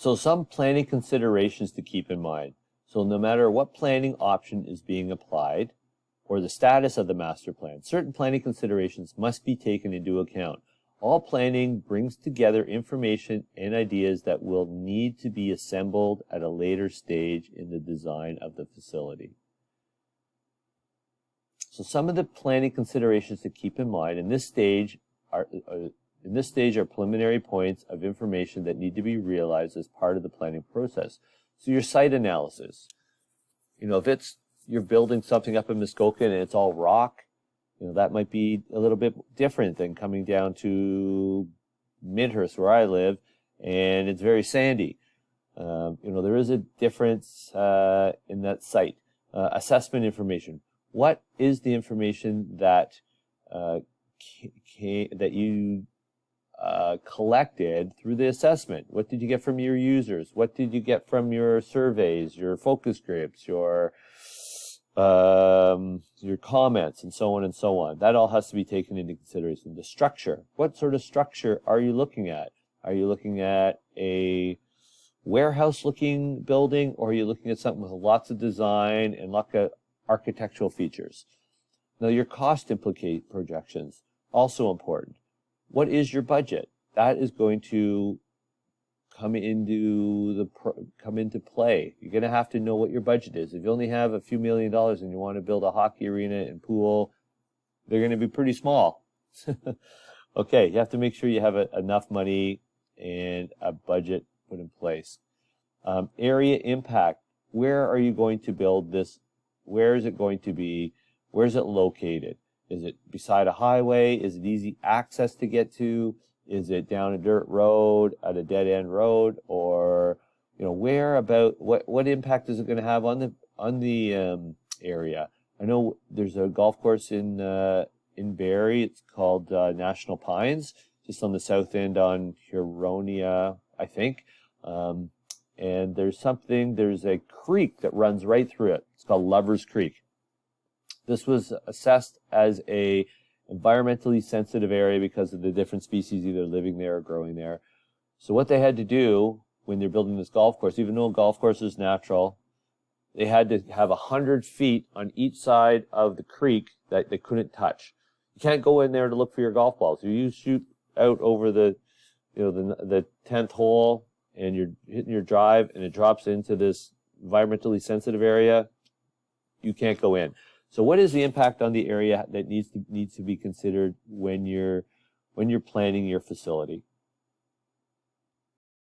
So some planning considerations to keep in mind. So no matter what planning option is being applied or the status of the master plan, certain planning considerations must be taken into account. All planning brings together information and ideas that will need to be assembled at a later stage in the design of the facility. So some of the planning considerations to keep in mind in this stage are preliminary points of information that need to be realized as part of the planning process. So your site analysis, if you're building something up in Muskoka and it's all rock, that might be a little bit different than coming down to Midhurst where I live and it's very sandy. There is a difference in that site. Assessment information. What is the information that you collected through the assessment? What did you get from your users? What did you get from your surveys, your focus groups, your comments, and so on and so on? That all has to be taken into consideration. The structure. What sort of structure are you looking at? Are you looking at a warehouse-looking building, or are you looking at something with lots of design and lots of architectural features? Now, your cost projections, also important. What is your budget? That is going to come into play. You're going to have to know what your budget is. If you only have a few $1 million and you want to build a hockey arena and pool, they're going to be pretty small. Okay, you have to make sure you have enough money and a budget put in place. Area impact. Where are you going to build this? Where is it going to be? Where is it located? Is it beside a highway? Is it easy access to get to? Is it down a dirt road, at a dead end road, or what impact is it going to have on the area? I know there's a golf course in Barrie. It's called National Pines, just on the south end on Huronia, I think. And there's a creek that runs right through it. It's called Lover's Creek. This was assessed as a environmentally sensitive area because of the different species either living there or growing there. So what they had to do when they're building this golf course, even though a golf course is natural, they had to have 100 feet on each side of the creek that they couldn't touch. You can't go in there to look for your golf balls. If you shoot out over the 10th hole and you're hitting your drive and it drops into this environmentally sensitive area, you can't go in. So what is the impact on the area that needs to be considered when you're planning your facility?